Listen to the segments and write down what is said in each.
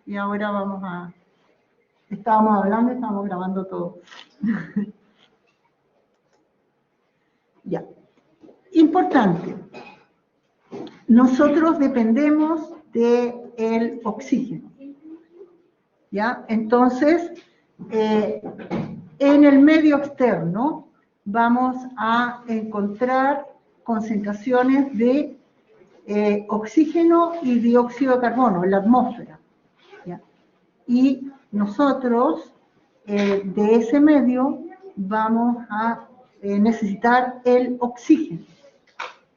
y ahora vamos a... Estábamos hablando y estábamos grabando todo. Ya. Importante. Nosotros dependemos del oxígeno. ¿Ya? Entonces, en el medio externo vamos a encontrar concentraciones de oxígeno y dióxido de carbono en la atmósfera. ¿Ya? Y nosotros, de ese medio, vamos a necesitar el oxígeno.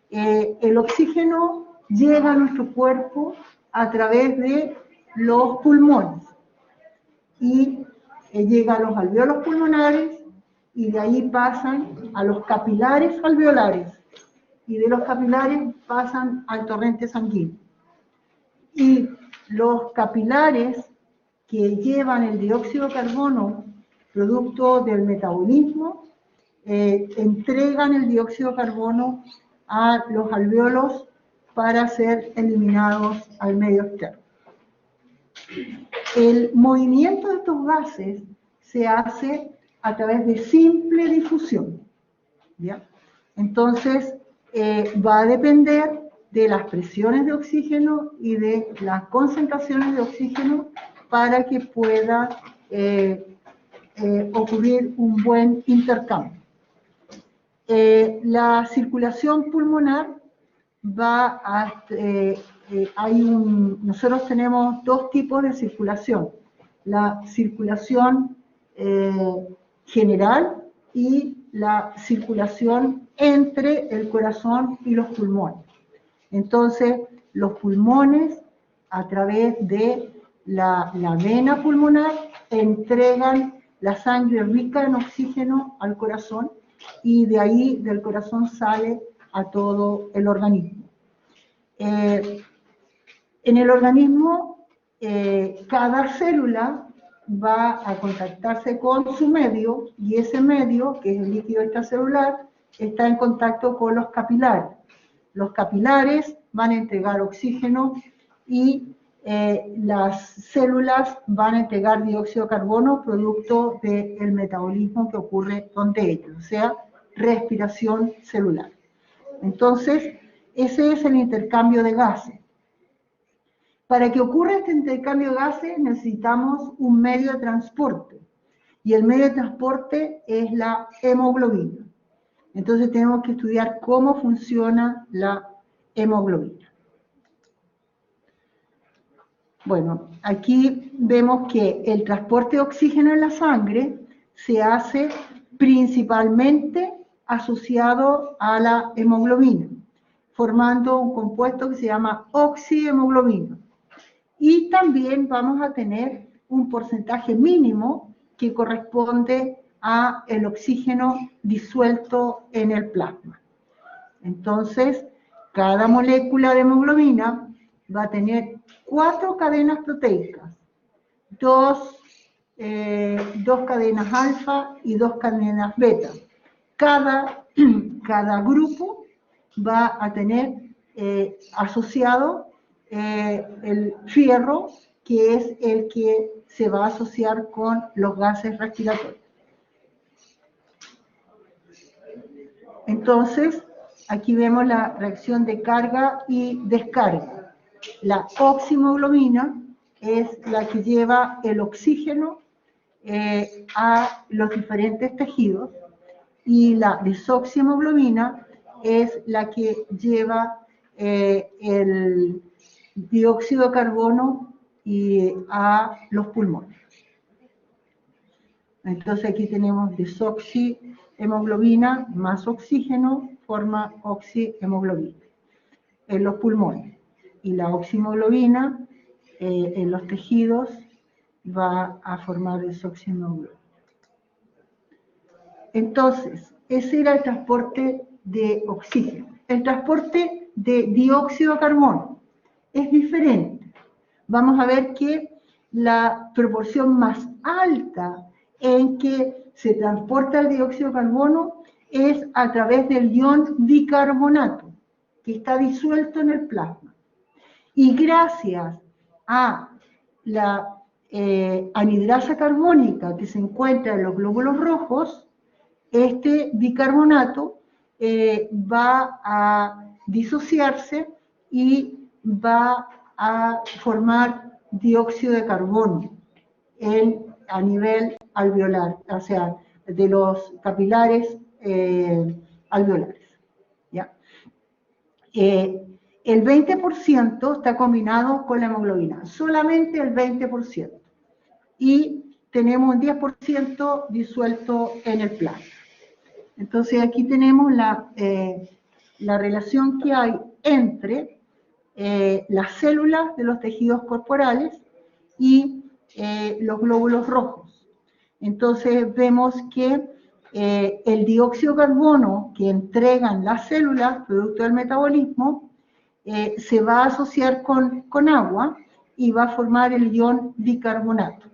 El oxígeno llega a nuestro cuerpo a través de los pulmones y llega a los alvéolos pulmonares y de ahí pasan a los capilares alveolares y de los capilares pasan al torrente sanguíneo. Y los capilares que llevan el dióxido de carbono, producto del metabolismo, entregan el dióxido de carbono a los alvéolos para ser eliminados al medio externo. El movimiento de estos gases se hace a través de simple difusión, ¿ya? Entonces, va a depender de las presiones de oxígeno y de las concentraciones de oxígeno para que pueda ocurrir un buen intercambio. La circulación pulmonar va a... nosotros tenemos dos tipos de circulación. La circulación general y la circulación entre el corazón y los pulmones. Entonces, los pulmones, a través de la vena pulmonar, entregan la sangre rica en oxígeno al corazón y de ahí, del corazón, sale a todo el organismo. En el organismo, cada célula va a contactarse con su medio y ese medio, que es el líquido extracelular, está en contacto con los capilares. Los capilares van a entregar oxígeno y las células van a entregar dióxido de carbono producto del metabolismo que ocurre donde ellos, o sea, respiración celular. Entonces, ese es el intercambio de gases. Para que ocurra este intercambio de gases necesitamos un medio de transporte, y el medio de transporte es la hemoglobina. Entonces tenemos que estudiar cómo funciona la hemoglobina. Bueno, aquí vemos que el transporte de oxígeno en la sangre se hace principalmente asociado a la hemoglobina, formando un compuesto que se llama oxihemoglobina. Y también vamos a tener un porcentaje mínimo que corresponde a el oxígeno disuelto en el plasma. Entonces, cada molécula de hemoglobina va a tener 4 cadenas proteicas, dos cadenas alfa y 2 cadenas beta. Cada grupo va a tener asociado el fierro, que es el que se va a asociar con los gases respiratorios. Entonces, aquí vemos la reacción de carga y descarga. La oxihemoglobina es la que lleva el oxígeno a los diferentes tejidos, y la desoxihemoglobina es la que lleva el dióxido de carbono a los pulmones. Entonces aquí tenemos desoxihemoglobina más oxígeno, forma oxihemoglobina en los pulmones. Y la oxihemoglobina en los tejidos va a formar desoxihemoglobina. Entonces, ese era el transporte de oxígeno. El transporte de dióxido de carbono es diferente. Vamos a ver que la proporción más alta en que se transporta el dióxido de carbono es a través del ion bicarbonato, que está disuelto en el plasma. Y gracias a la anhidrasa carbónica que se encuentra en los glóbulos rojos, este bicarbonato va a disociarse y va a formar dióxido de carbono a nivel alveolar, o sea, de los capilares alveolares. ¿Ya? El 20% está combinado con la hemoglobina, solamente el 20%. Y tenemos un 10% disuelto en el plasma. Entonces aquí tenemos la relación que hay entre las células de los tejidos corporales y los glóbulos rojos. Entonces vemos que el dióxido de carbono que entregan las células, producto del metabolismo, se va a asociar con agua y va a formar el ion bicarbonato,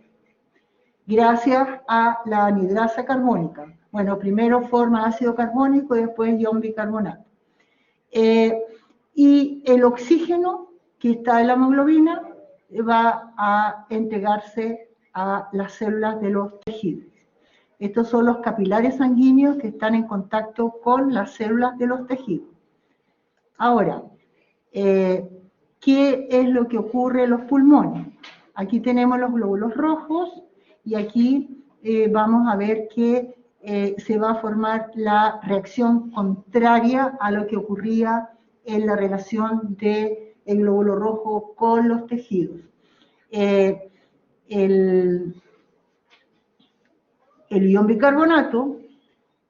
gracias a la anhidrasa carbónica. Bueno, primero forma ácido carbónico y después ion bicarbonato. Y el oxígeno que está en la hemoglobina va a entregarse a las células de los tejidos. Estos son los capilares sanguíneos que están en contacto con las células de los tejidos. Ahora, ¿qué es lo que ocurre en los pulmones? Aquí tenemos los glóbulos rojos y aquí vamos a ver que se va a formar la reacción contraria a lo que ocurría en la relación del glóbulo rojo con los tejidos. El ion bicarbonato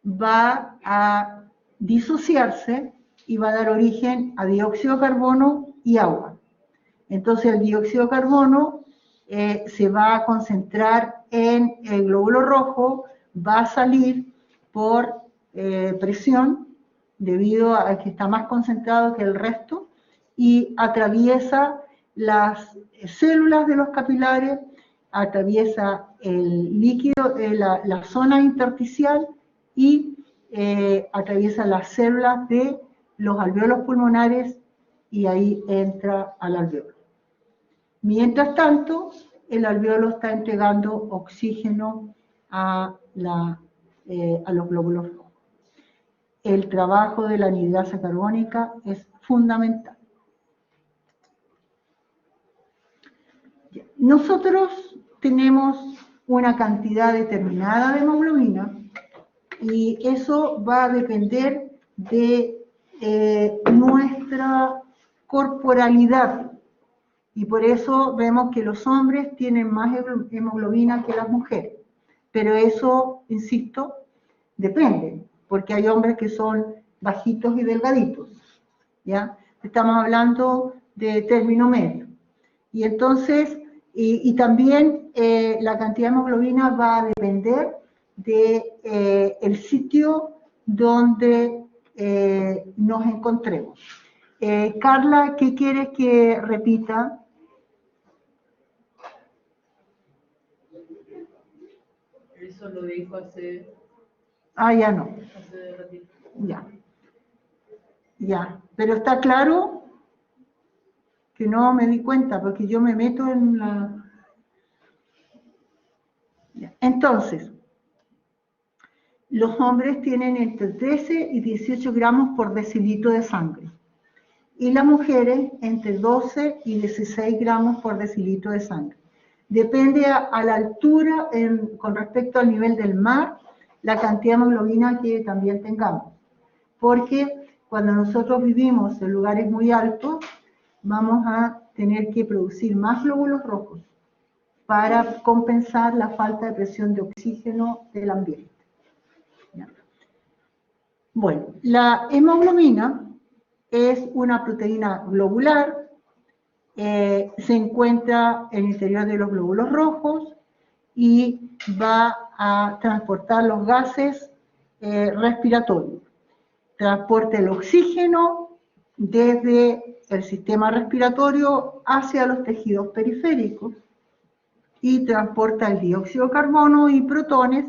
va a disociarse y va a dar origen a dióxido de carbono y agua. Entonces el dióxido de carbono se va a concentrar en el glóbulo rojo, va a salir por presión, debido a que está más concentrado que el resto, y atraviesa las células de los capilares, atraviesa el líquido, la zona intersticial y atraviesa las células de los alveolos pulmonares y ahí entra al alveolo. Mientras tanto, el alveolo está entregando oxígeno a los glóbulos rojos. El trabajo de la anhidrasa carbónica es fundamental. Nosotros tenemos una cantidad determinada de hemoglobina y eso va a depender de nuestra corporalidad. Y por eso vemos que los hombres tienen más hemoglobina que las mujeres. Pero eso, insisto, depende, porque hay hombres que son bajitos y delgaditos, ¿ya? Estamos hablando de término medio. Y entonces, y también la cantidad de hemoglobina va a depender del sitio donde nos encontremos. Carla, ¿qué quieres que repita? Eso lo dijo hace... Ah, ya no. Hace ratito. Ya. Ya. Pero está claro que no me di cuenta porque yo me meto en la... Ya. Entonces, los hombres tienen entre 13 y 18 gramos por decilitro de sangre. Y las mujeres entre 12 y 16 gramos por decilitro de sangre. Depende a la altura con respecto al nivel del mar, la cantidad de hemoglobina que también tengamos. Porque cuando nosotros vivimos en lugares muy altos, vamos a tener que producir más glóbulos rojos para compensar la falta de presión de oxígeno del ambiente. ¿Ya? Bueno, la hemoglobina es una proteína globular, se encuentra en el interior de los glóbulos rojos y va a transportar los gases respiratorios. Transporta el oxígeno desde el sistema respiratorio hacia los tejidos periféricos y transporta el dióxido de carbono y protones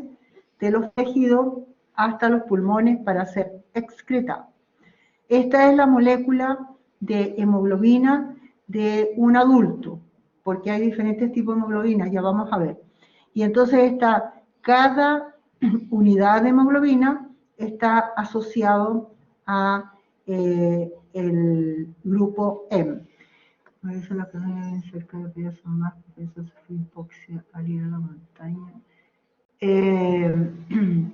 de los tejidos hasta los pulmones para ser excretados. Esta es la molécula de hemoglobina de un adulto. porque hay diferentes tipos de hemoglobina, ya vamos a ver. Y entonces cada unidad de hemoglobina está asociado a el grupo M. Por eso las personas que viven cerca de playa son más propensas a sufrir hipoxia al ir a la montaña.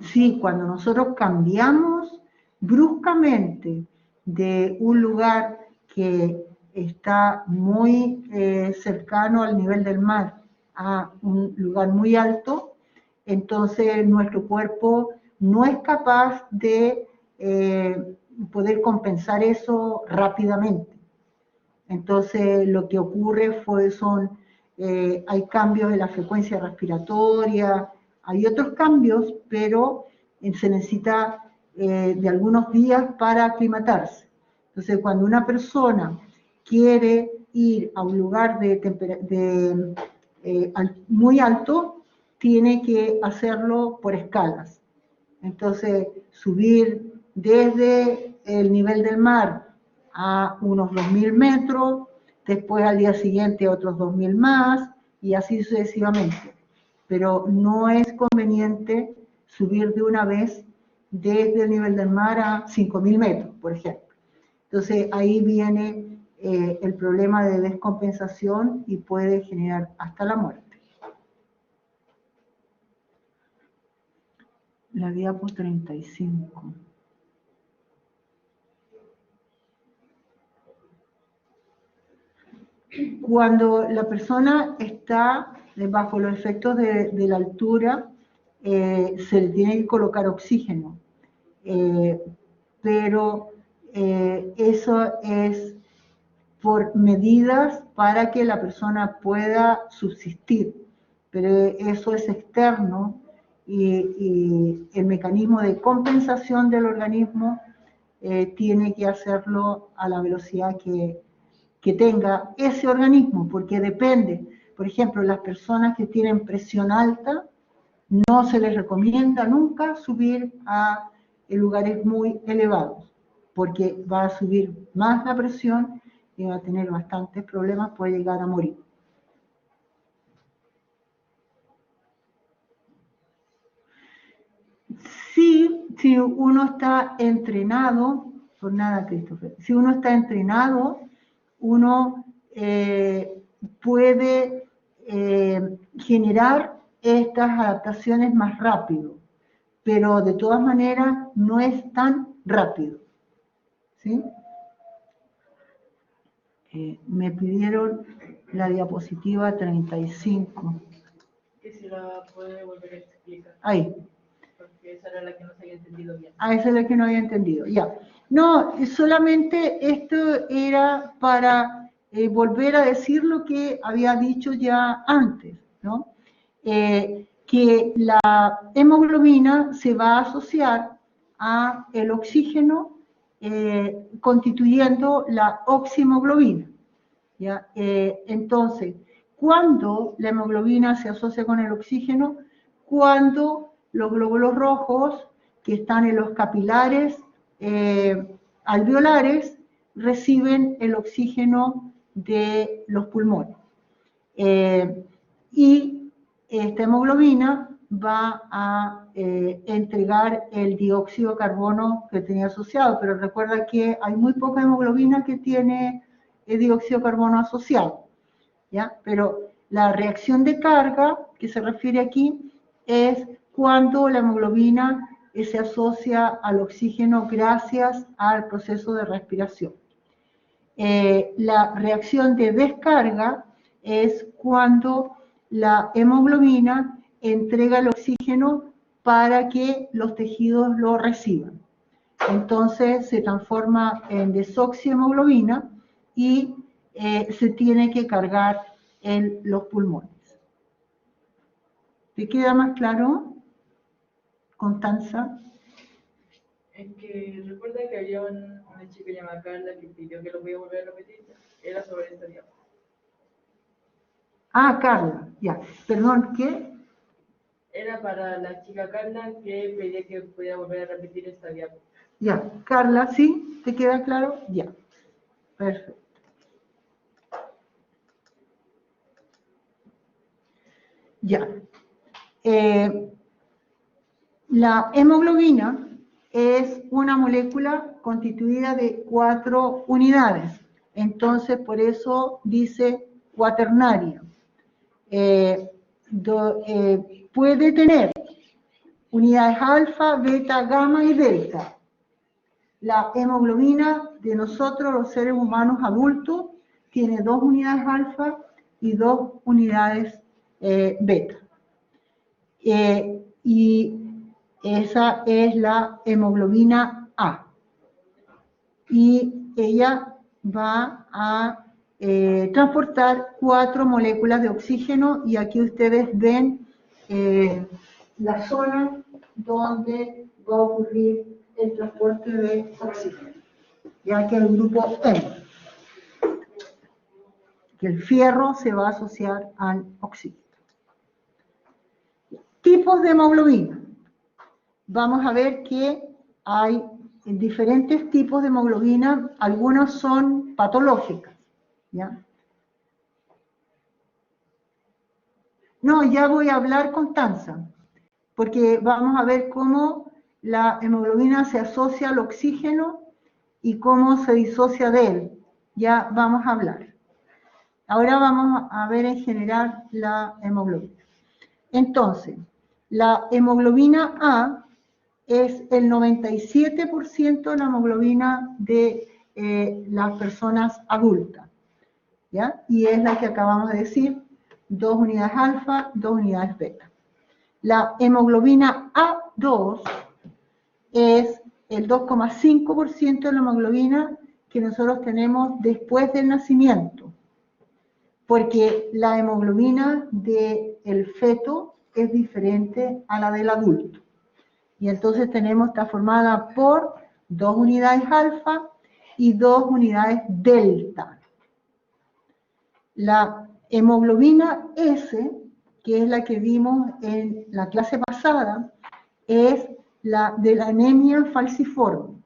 Sí, cuando nosotros cambiamos bruscamente de un lugar que está muy cercano al nivel del mar a un lugar muy alto, entonces nuestro cuerpo no es capaz de poder compensar eso rápidamente. Entonces lo que ocurre hay cambios en la frecuencia respiratoria, hay otros cambios, pero se necesita de algunos días para aclimatarse. Entonces, cuando una persona quiere ir a un lugar muy alto, tiene que hacerlo por escalas. Entonces, subir desde el nivel del mar a unos 2.000 metros, después al día siguiente otros 2.000 más, y así sucesivamente. Pero no es conveniente subir de una vez desde el nivel del mar a 5.000 metros, por ejemplo. Entonces ahí viene el problema de descompensación y puede generar hasta la muerte. La diapo 35. Cuando la persona está bajo los efectos de la altura, se le tiene que colocar oxígeno, pero eso es por medidas para que la persona pueda subsistir, pero eso es externo y el mecanismo de compensación del organismo tiene que hacerlo a la velocidad que tenga ese organismo, porque depende. Por ejemplo, las personas que tienen presión alta, no se les recomienda nunca subir a lugares muy elevados, porque va a subir más la presión y va a tener bastantes problemas, puede llegar a morir. Sí, si uno está entrenado, por nada, Christopher, si uno está entrenado, uno puede generar estas adaptaciones más rápido, pero de todas maneras no es tan rápido. ¿Sí? Me pidieron la diapositiva 35. Que si la puede volver a explicar. Ahí. Porque esa era la que no se había entendido bien. Ah, esa es la que no había entendido, ya. No, solamente esto era para volver a decir lo que había dicho ya antes, ¿no? Que la hemoglobina se va a asociar a el oxígeno constituyendo la oxihemoglobina, ¿ya? Entonces, ¿cuándo la hemoglobina se asocia con el oxígeno? Cuando los glóbulos rojos que están en los capilares alveolares reciben el oxígeno de los pulmones. Y esta hemoglobina va a entregar el dióxido de carbono que tenía asociado, pero recuerda que hay muy poca hemoglobina que tiene el dióxido de carbono asociado, ¿ya? Pero la reacción de carga que se refiere aquí es cuando la hemoglobina se asocia al oxígeno gracias al proceso de respiración. La reacción de descarga es cuando la hemoglobina entrega el oxígeno para que los tejidos lo reciban. Entonces se transforma en desoxihemoglobina y se tiene que cargar en los pulmones. ¿Te queda más claro, Constanza? Es que recuerda que había una chica llamada Carla que pidió que lo voy a volver a repetir. Era sobre esta diapo. Ah, Carla, ya. Perdón, ¿qué? Era para la chica Carla que pedía que pudiera volver a repetir esta diapo. Ya, Carla, ¿sí? ¿Te queda claro? Ya. Perfecto. Ya. La hemoglobina es una molécula constituida de 4 unidades. Entonces, por eso dice cuaternaria. Puede tener unidades alfa, beta, gamma y delta. La hemoglobina de nosotros, los seres humanos adultos, tiene 2 unidades alfa y 2 unidades beta. Y esa es la hemoglobina A. Y ella va a transportar 4 moléculas de oxígeno, y aquí ustedes ven la zona donde va a ocurrir el transporte de oxígeno, ya que el grupo M, que el fierro se va a asociar al oxígeno. Tipos de hemoglobina. Vamos a ver que hay diferentes tipos de hemoglobina, algunos son patológicas, ¿ya? No, ya voy a hablar, Constanza, porque vamos a ver cómo la hemoglobina se asocia al oxígeno y cómo se disocia de él. Ya vamos a hablar. Ahora vamos a ver en general la hemoglobina. Entonces, la hemoglobina A es el 97% de la hemoglobina de las personas adultas, ¿ya? Y es la que acabamos de decir, 2 unidades alfa, 2 unidades beta. La hemoglobina A2 es el 2,5% de la hemoglobina que nosotros tenemos después del nacimiento, porque la hemoglobina del feto es diferente a la del adulto. Y entonces está formada por 2 unidades alfa y 2 unidades delta. La hemoglobina S, que es la que vimos en la clase pasada, es la de la anemia falciforme.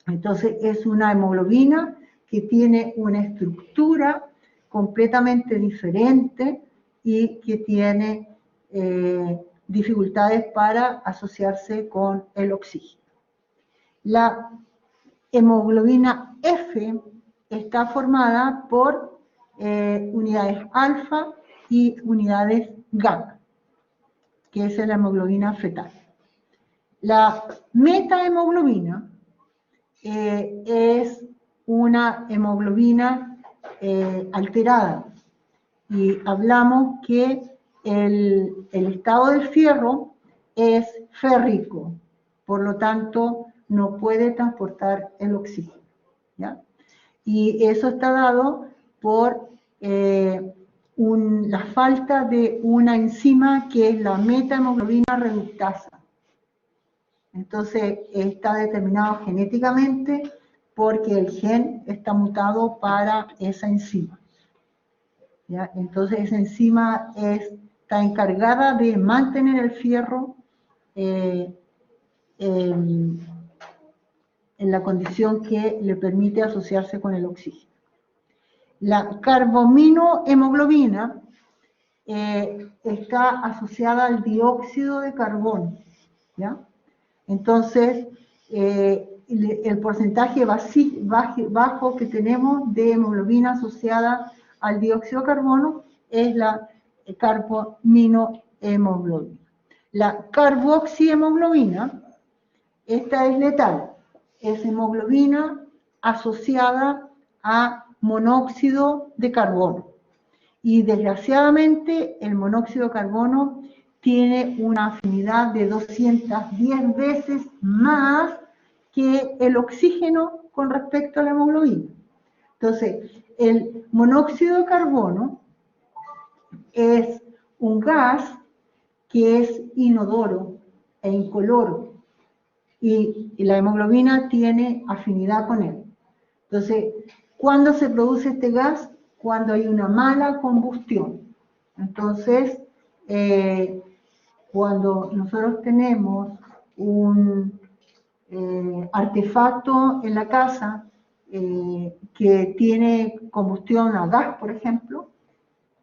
Entonces es una hemoglobina que tiene una estructura completamente diferente y que tiene dificultades para asociarse con el oxígeno. La hemoglobina F está formada por unidades alfa y unidades gamma, que es la hemoglobina fetal. La metahemoglobina es una hemoglobina alterada, y hablamos que el estado del fierro es férrico, por lo tanto no puede transportar el oxígeno, ¿ya? Y eso está dado por la falta de una enzima que es la metahemoglobina reductasa. Entonces está determinado genéticamente porque el gen está mutado para esa enzima, ¿ya? Entonces esa enzima está encargada de mantener el fierro en la condición que le permite asociarse con el oxígeno. La carbaminohemoglobina está asociada al dióxido de carbono, ¿ya? Entonces, el porcentaje bajo que tenemos de hemoglobina asociada al dióxido de carbono es la carbaminohemoglobina. La carboxihemoglobina, esta es letal, es hemoglobina asociada a monóxido de carbono. Y desgraciadamente el monóxido de carbono tiene una afinidad de 210 veces más que el oxígeno con respecto a la hemoglobina. Entonces, el monóxido de carbono es un gas que es inodoro e incoloro, y la hemoglobina tiene afinidad con él. Entonces, ¿cuándo se produce este gas? Cuando hay una mala combustión. Entonces, cuando nosotros tenemos un artefacto en la casa que tiene combustión a gas, por ejemplo,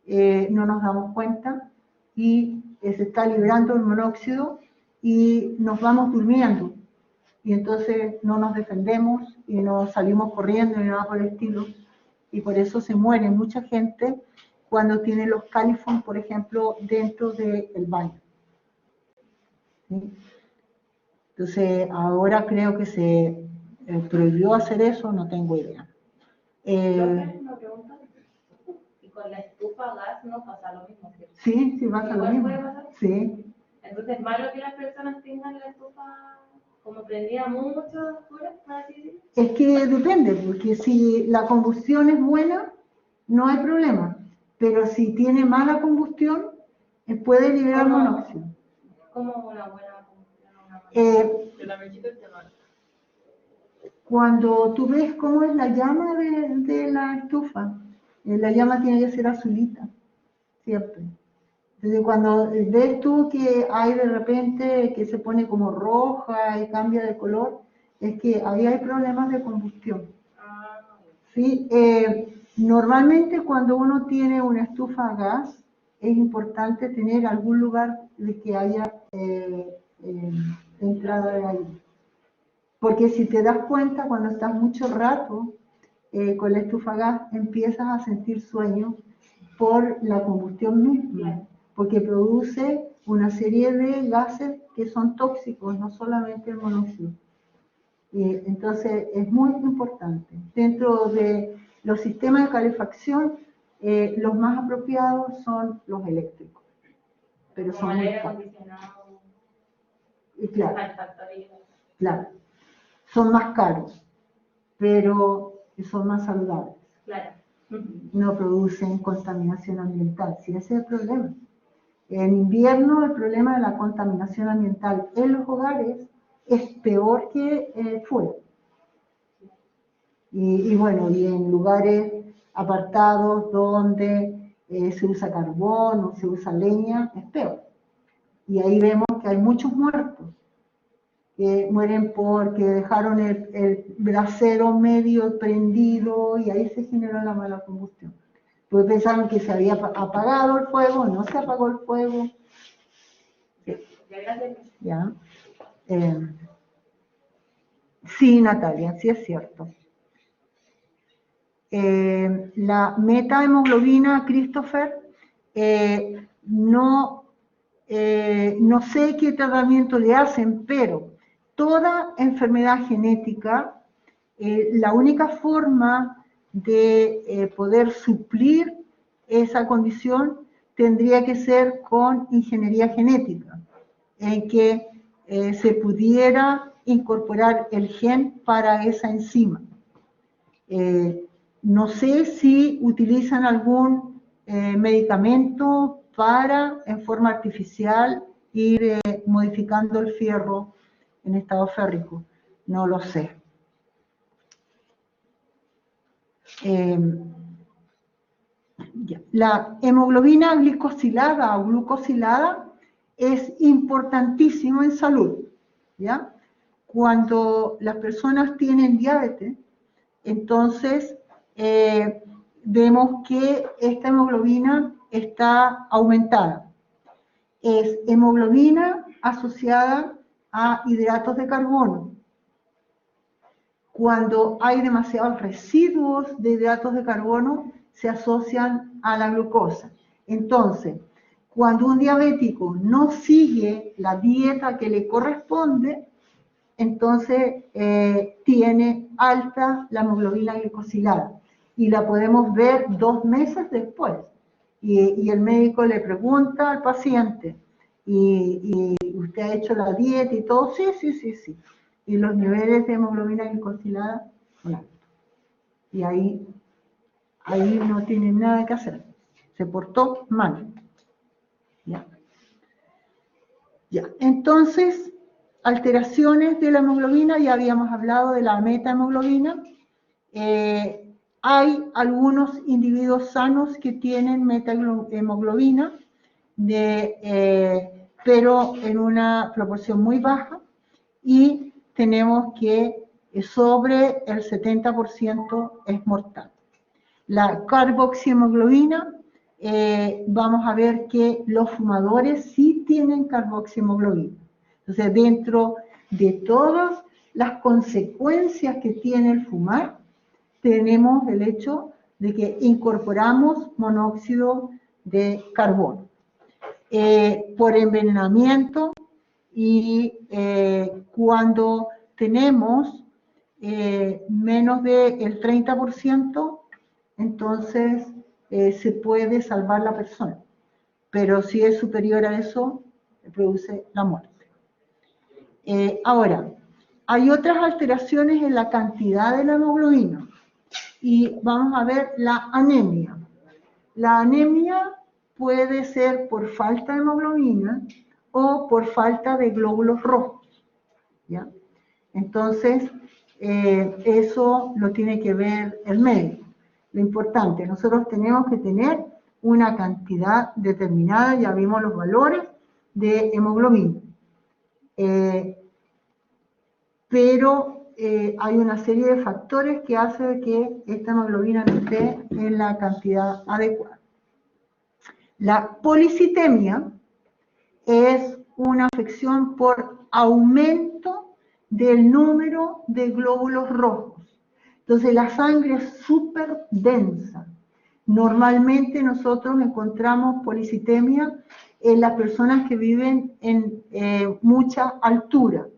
no nos damos cuenta y se está liberando el monóxido y nos vamos durmiendo. Y entonces no nos defendemos y nos salimos corriendo ni nada por el estilo. Y por eso se muere mucha gente cuando tiene los califón, por ejemplo, dentro del baño. ¿Sí? Entonces, ahora creo que se prohibió hacer eso, no tengo idea. Una pregunta. ¿Y con la estufa a gas no pasa lo mismo? ¿Cierto? Sí, sí pasa lo mismo. ¿Puede pasar? Sí. Entonces, ¿es malo que las personas tengan la estufa como prendida muchas horas, por así decirlo? Es que depende, porque si la combustión es buena, no hay problema. Pero si tiene mala combustión, puede liberar monóxido. ¿Cómo una buena combustión o una mala? Que la mechita esté mal. Cuando tú ves cómo es la llama de la estufa, la llama tiene que ser azulita, siempre. Entonces cuando ves tú que hay de repente que se pone como roja y cambia de color, es que ahí hay problemas de combustión. ¿Sí? Normalmente cuando uno tiene una estufa a gas, es importante tener algún lugar de que haya entrada de aire. Porque si te das cuenta, cuando estás mucho rato con la estufa a gas, empiezas a sentir sueño por la combustión misma, porque produce una serie de gases que son tóxicos, no solamente el monóxido. Entonces es muy importante. Dentro de los sistemas de calefacción, los más apropiados son los eléctricos, pero son muy caros. Y claro, claro, son más caros, pero son más saludables. Claro. No producen contaminación ambiental, sí, ese es el problema. En invierno el problema de la contaminación ambiental en los hogares es peor que fuera. Y bueno, y en lugares apartados donde se usa carbón o se usa leña, es peor. Y ahí vemos que hay muchos muertos, que mueren porque dejaron el brasero medio prendido y ahí se generó la mala combustión. Pues pensaron que se había apagado el fuego, no se apagó el fuego. ¿Ya? Sí, Natalia, sí es cierto. La metahemoglobina, Christopher, no sé qué tratamiento le hacen, pero toda enfermedad genética, la única forma de poder suplir esa condición tendría que ser con ingeniería genética, en que se pudiera incorporar el gen para esa enzima. No sé si utilizan algún medicamento para, en forma artificial, ir modificando el fierro en estado férrico. No lo sé. La hemoglobina glicosilada o glucosilada es importantísimo en salud, ¿ya? Cuando las personas tienen diabetes, entonces vemos que esta hemoglobina está aumentada. Es hemoglobina asociada a hidratos de carbono. Cuando hay demasiados residuos de hidratos de carbono, se asocian a la glucosa. Entonces, cuando un diabético no sigue la dieta que le corresponde, entonces tiene alta la hemoglobina glicosilada y la podemos ver 2 meses después. Y el médico le pregunta al paciente, ¿y usted ha hecho la dieta y todo? Sí. Y los niveles de hemoglobina glicosilada son altos. Y ahí no tienen nada que hacer. Se portó mal. Ya. Entonces, alteraciones de la hemoglobina, ya habíamos hablado de la metahemoglobina. Hay algunos individuos sanos que tienen metahemoglobina, pero en una proporción muy baja, y tenemos que sobre el 70% es mortal. La carboxihemoglobina vamos a ver que los fumadores sí tienen carboxihemoglobina. Entonces, dentro de todas las consecuencias que tiene el fumar, tenemos el hecho de que incorporamos monóxido de carbono. Por envenenamiento y cuando tenemos menos del 30%, entonces se puede salvar la persona. Pero si es superior a eso, produce la muerte. Ahora, hay otras alteraciones en la cantidad de la hemoglobina. Y vamos a ver la anemia. La anemia puede ser por falta de hemoglobina o por falta de glóbulos rojos, ¿ya? Entonces, eso lo tiene que ver el médico. Lo importante, nosotros tenemos que tener una cantidad determinada, ya vimos los valores de hemoglobina. Pero hay una serie de factores que hacen que esta hemoglobina no esté en la cantidad adecuada. La policitemia es una afección por aumento del número de glóbulos rojos. Entonces la sangre es súper densa. Normalmente nosotros encontramos policitemia en las personas que viven en mucha altura.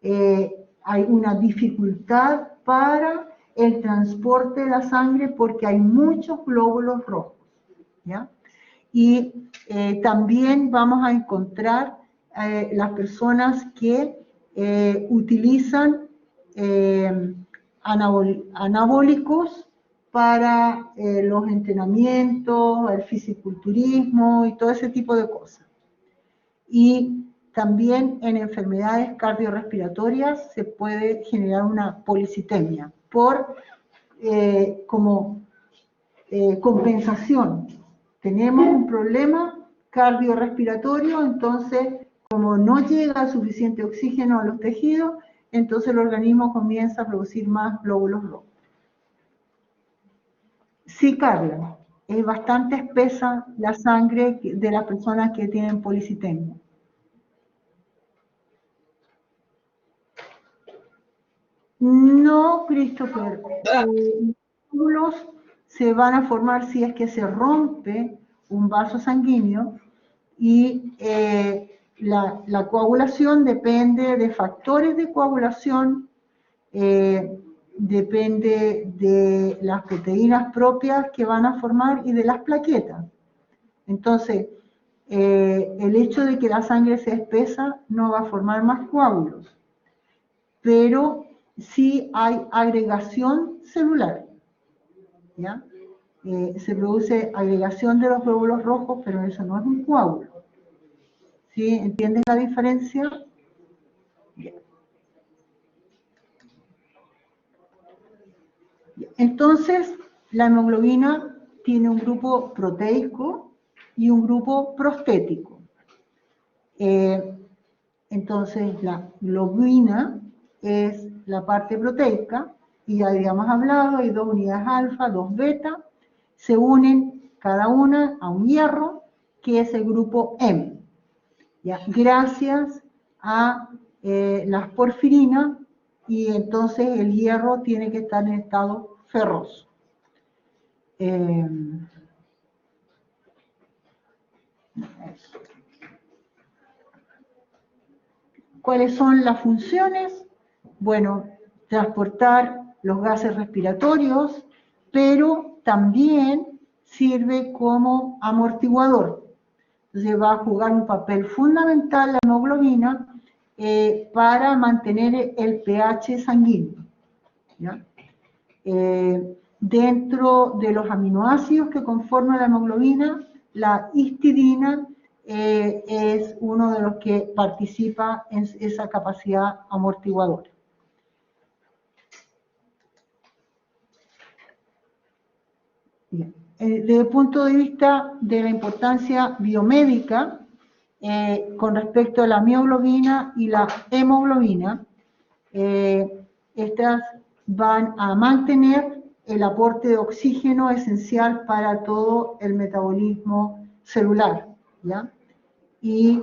Hay una dificultad para el transporte de la sangre porque hay muchos glóbulos rojos, ¿ya? Y también vamos a encontrar las personas que utilizan anabólicos para los entrenamientos, el fisiculturismo y todo ese tipo de cosas. Y también en enfermedades cardiorrespiratorias se puede generar una policitemia por compensación. Tenemos un problema cardiorrespiratorio, entonces como no llega suficiente oxígeno a los tejidos, entonces el organismo comienza a producir más glóbulos rojos. Sí, Carla, es bastante espesa la sangre de las personas que tienen policitemia. No, Christopher. Los glóbulos se van a formar si es que se rompe un vaso sanguíneo y la coagulación depende de factores de coagulación, depende de las proteínas propias que van a formar y de las plaquetas. Entonces, el hecho de que la sangre sea espesa no va a formar más coágulos, pero sí hay agregación celular, ¿ya? Se produce agregación de los glóbulos rojos, pero eso no es un coágulo. ¿Sí? ¿Entiendes la diferencia? Bien. Entonces, la hemoglobina tiene un grupo proteico y un grupo prostético. Entonces, la globina es la parte proteica, y ya habíamos hablado, hay 2 unidades alfa, 2 beta, se unen cada una a un hierro, que es el grupo M, ¿ya? Gracias a las porfirinas, y entonces el hierro tiene que estar en estado ferroso. ¿Cuáles son las funciones? Bueno, transportar los gases respiratorios, pero también sirve como amortiguador. Entonces va a jugar un papel fundamental la hemoglobina para mantener el pH sanguíneo, ¿ya? Dentro de los aminoácidos que conforman la hemoglobina, la histidina es uno de los que participa en esa capacidad amortiguadora. Bien. Desde el punto de vista de la importancia biomédica, con respecto a la mioglobina y la hemoglobina, estas van a mantener el aporte de oxígeno esencial para todo el metabolismo celular, ¿ya? Y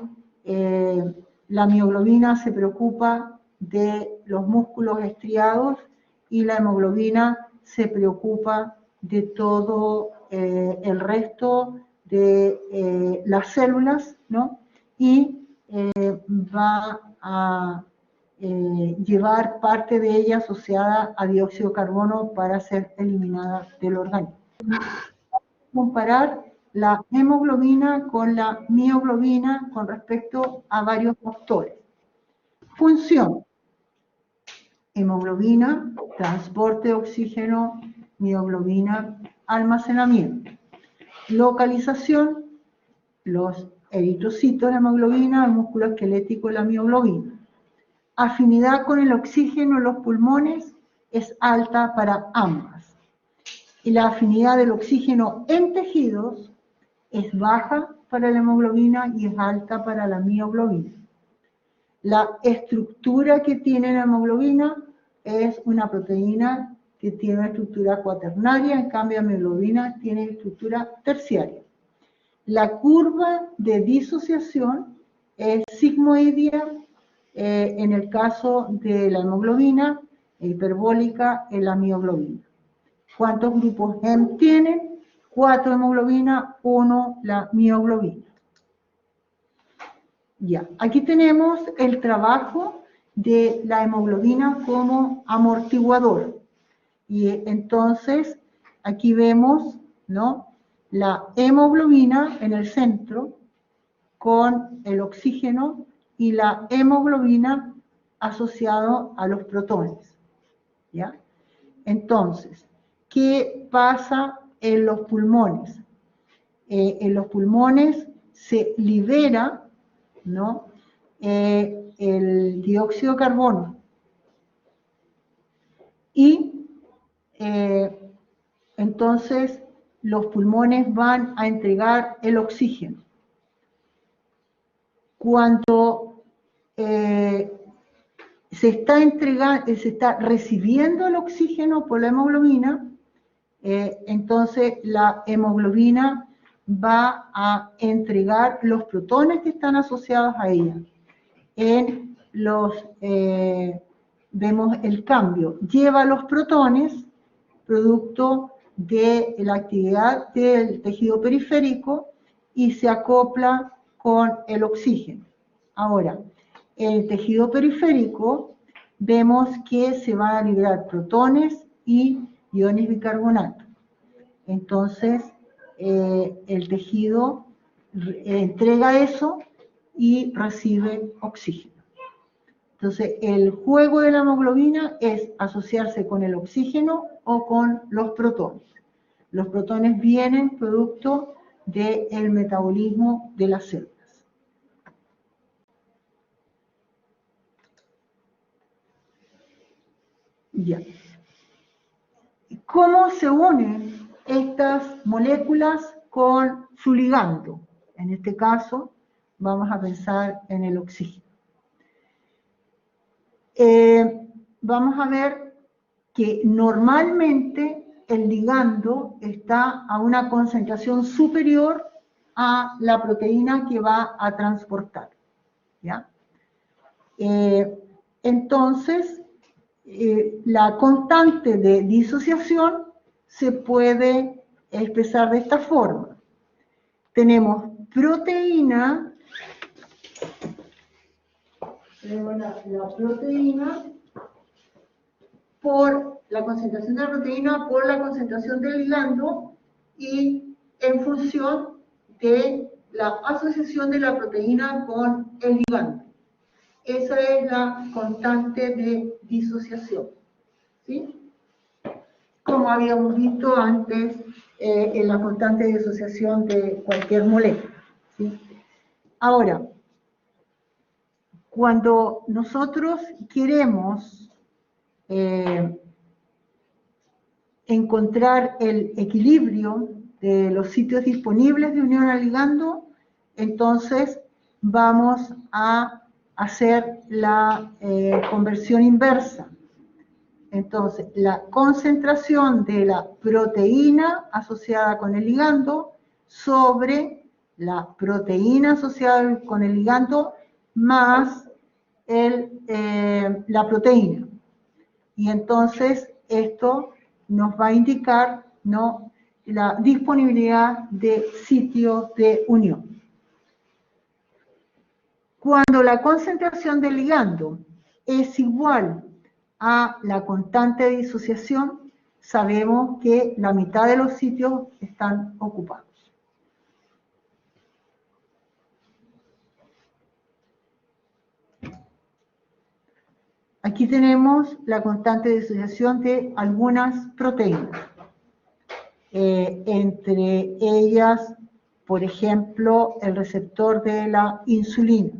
la mioglobina se preocupa de los músculos estriados y la hemoglobina se preocupa de todo el resto de las células, ¿no? Y va a llevar parte de ella asociada a dióxido de carbono para ser eliminada del organismo. Comparar la hemoglobina con la mioglobina con respecto a varios factores. Función: hemoglobina, transporte de oxígeno; mioglobina, almacenamiento. Localización: los eritrocitos de hemoglobina, el músculo esquelético de la mioglobina. Afinidad con el oxígeno en los pulmones es alta para ambas. Y la afinidad del oxígeno en tejidos es baja para la hemoglobina y es alta para la mioglobina. La estructura que tiene la hemoglobina es una proteína que tiene una estructura cuaternaria, en cambio la mioglobina tiene estructura terciaria. La curva de disociación es sigmoidea en el caso de la hemoglobina, e hiperbólica en la mioglobina. ¿Cuántos grupos HEM tienen? 4 hemoglobina, 1 la mioglobina. Ya, aquí tenemos el trabajo de la hemoglobina como amortiguador. Y entonces, aquí vemos, ¿no?, la hemoglobina en el centro con el oxígeno y la hemoglobina asociado a los protones, ¿ya? Entonces, ¿qué pasa en los pulmones? En los pulmones se libera, ¿no?, el dióxido de carbono y entonces los pulmones van a entregar el oxígeno. Cuando se está recibiendo el oxígeno por la hemoglobina, entonces la hemoglobina va a entregar los protones que están asociados a ella. Vemos el cambio. Lleva los protones, producto de la actividad del tejido periférico, y se acopla con el oxígeno. Ahora, en el tejido periférico vemos que se van a liberar protones y iones bicarbonato. Entonces, el tejido entrega eso y recibe oxígeno. Entonces, el juego de la hemoglobina es asociarse con el oxígeno o con los protones. Los protones vienen producto del metabolismo de las células. Ya. ¿Cómo se unen estas moléculas con su ligando? En este caso, vamos a pensar en el oxígeno. Vamos a ver que normalmente el ligando está a una concentración superior a la proteína que va a transportar, ¿ya? Entonces, la constante de disociación se puede expresar de esta forma. Tenemos proteína, la proteína por la concentración de la proteína por la concentración del ligando, y en función de la asociación de la proteína con el ligando. Esa es la constante de disociación, ¿sí? Como habíamos visto antes en la constante de disociación de cualquier molécula, ¿sí? Ahora, cuando nosotros queremos encontrar el equilibrio de los sitios disponibles de unión al ligando, entonces vamos a hacer la conversión inversa. Entonces, la concentración de la proteína asociada con el ligando sobre la proteína asociada con el ligando más la proteína. Y entonces esto nos va a indicar, ¿no?, la disponibilidad de sitios de unión. Cuando la concentración del ligando es igual a la constante de disociación, sabemos que la mitad de los sitios están ocupados. Aquí tenemos la constante de disociación de algunas proteínas. Entre ellas, por ejemplo, el receptor de la insulina.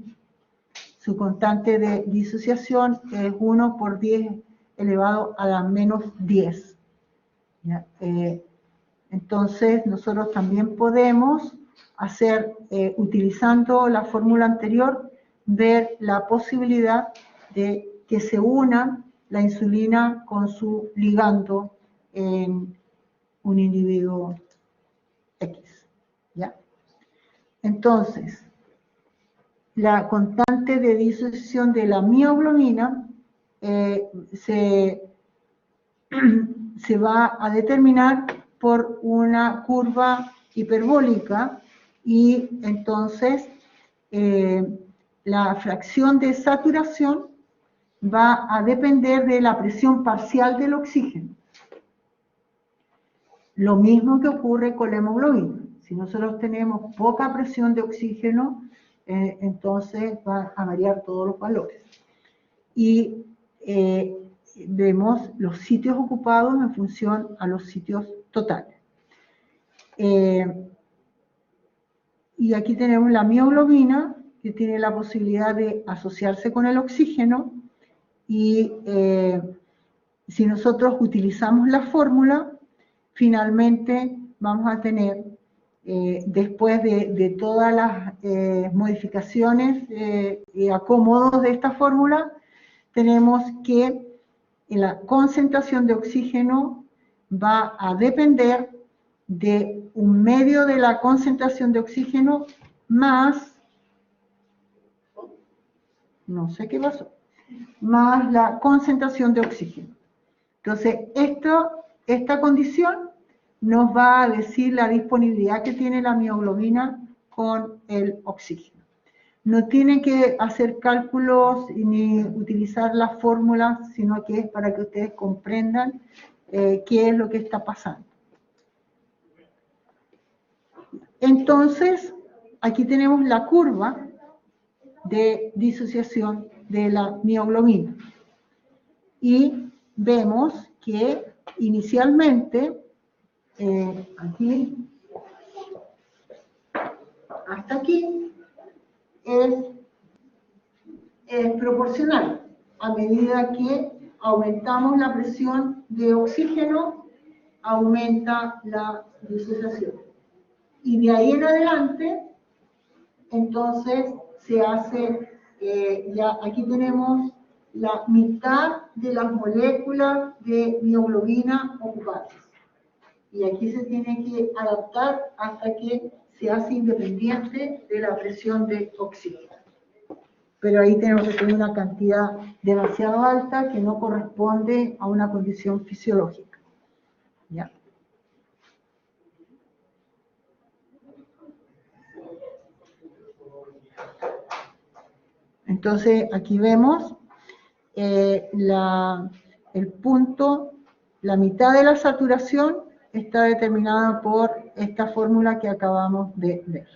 Su constante de disociación es 1 por 10 elevado a la menos 10. Entonces, nosotros también podemos hacer, utilizando la fórmula anterior, ver la posibilidad de que se unan la insulina con su ligando en un individuo X. ¿Ya? Entonces, la constante de disociación de la mioglobina se va a determinar por una curva hiperbólica y entonces la fracción de saturación va a depender de la presión parcial del oxígeno. Lo mismo que ocurre con la hemoglobina. Si nosotros tenemos poca presión de oxígeno, entonces van a variar todos los valores. Y vemos los sitios ocupados en función a los sitios totales. Y aquí tenemos la mioglobina, que tiene la posibilidad de asociarse con el oxígeno, y si nosotros utilizamos la fórmula, finalmente vamos a tener, después de todas las modificaciones y acomodos de esta fórmula, tenemos que la concentración de oxígeno va a depender de un medio de la concentración de oxígeno más, no sé qué pasó, más la concentración de oxígeno. Entonces, esta condición nos va a decir la disponibilidad que tiene la mioglobina con el oxígeno. No tienen que hacer cálculos ni utilizar las fórmulas, sino que es para que ustedes comprendan qué es lo que está pasando. Entonces, aquí tenemos la curva de disociación de la mioglobina. Y vemos que inicialmente, aquí, hasta aquí, es proporcional. A medida que aumentamos la presión de oxígeno, aumenta la disociación. Y de ahí en adelante, entonces se hace, ya aquí tenemos la mitad de las moléculas de mioglobina ocupadas. Y aquí se tiene que adaptar hasta que se hace independiente de la presión de oxígeno. Pero ahí tenemos que tener una cantidad demasiado alta que no corresponde a una condición fisiológica. ¿Ya? Entonces, aquí vemos el punto, la mitad de la saturación está determinada por esta fórmula que acabamos de ver.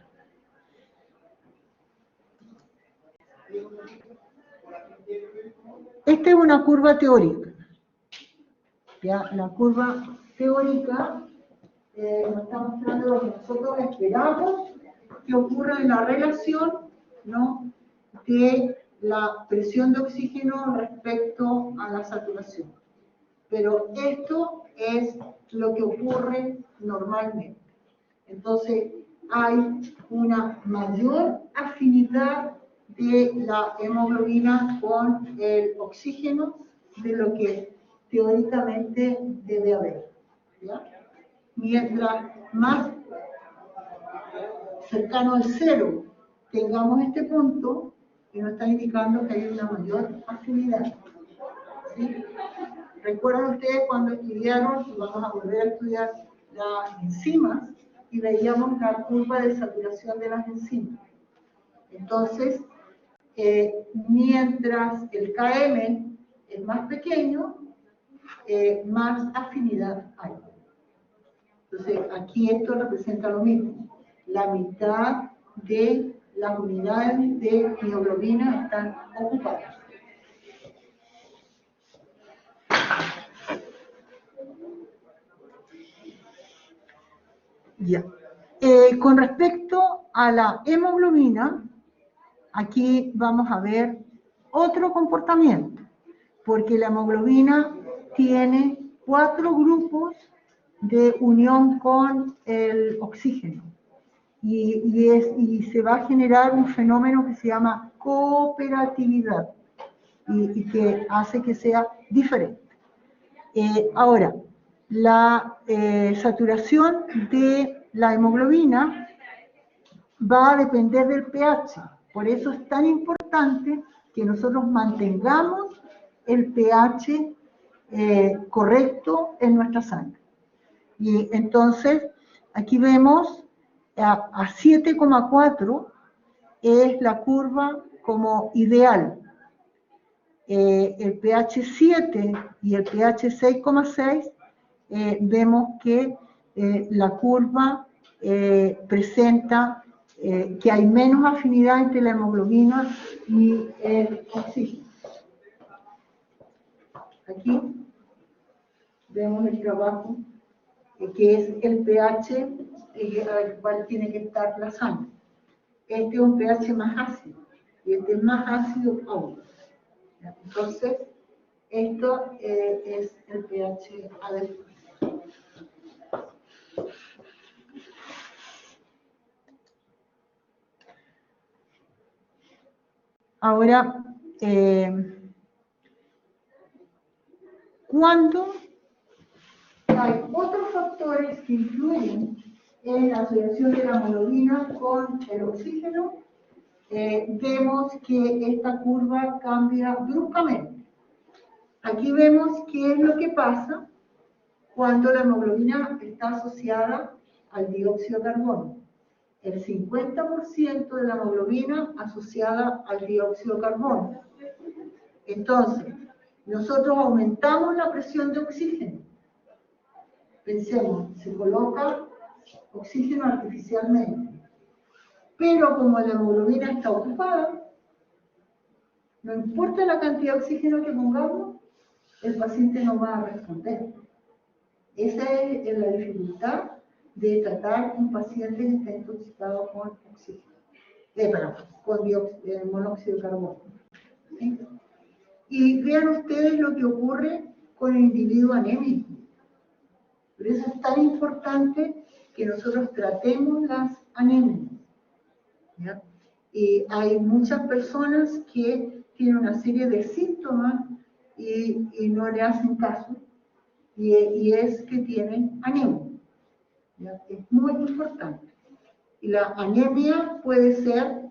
Esta es una curva teórica. ¿Ya? La curva teórica nos está mostrando lo que nosotros esperamos que ocurra en la relación, ¿no?, de la presión de oxígeno respecto a la saturación. Pero esto es lo que ocurre normalmente. Entonces, hay una mayor afinidad de la hemoglobina con el oxígeno de lo que teóricamente debe haber. ¿Ya? Mientras más cercano al cero tengamos este punto, y nos está indicando que hay una mayor afinidad. ¿Sí? ¿Recuerdan ustedes cuando estudiaron, y vamos a volver a estudiar las enzimas, y veíamos la curva de saturación de las enzimas? Entonces, mientras el Km es más pequeño, más afinidad hay. Entonces, aquí esto representa lo mismo. La mitad de las unidades de mioglobina están ocupadas. Ya. Con respecto a la hemoglobina, aquí vamos a ver otro comportamiento, porque la hemoglobina tiene 4 grupos de unión con el oxígeno y se va a generar un fenómeno que se llama cooperatividad y que hace que sea diferente. Ahora, la saturación de la hemoglobina va a depender del pH. Por eso es tan importante que nosotros mantengamos el pH correcto en nuestra sangre. Y entonces, aquí vemos a 7,4 es la curva como ideal. El pH 7 y el pH 6,6 vemos que la curva presenta que hay menos afinidad entre la hemoglobina y el oxígeno. Aquí vemos el trabajo que es el pH al cual tiene que estar la sangre. Este es un pH más ácido y este es más ácido aún. Entonces, esto es el pH adecuado. Ahora, cuando hay otros factores que influyen en la asociación de la hemoglobina con el oxígeno, vemos que esta curva cambia bruscamente. Aquí vemos qué es lo que pasa cuando la hemoglobina está asociada al dióxido de carbono. El 50% de la hemoglobina asociada al dióxido de carbono. Entonces, nosotros aumentamos la presión de oxígeno. Pensemos, se coloca oxígeno artificialmente. Pero como la hemoglobina está ocupada, no importa la cantidad de oxígeno que pongamos, el paciente no va a responder. Esa es la dificultad de tratar un paciente que está intoxicado con oxígeno, con monóxido de carbono. ¿Sí? Y vean ustedes lo que ocurre con el individuo anémico. Por eso es tan importante que nosotros tratemos las anemias. ¿Ya? Y hay muchas personas que tienen una serie de síntomas y no le hacen caso, y es que tienen anemia. ¿Ya? Es muy importante. Y la anemia puede ser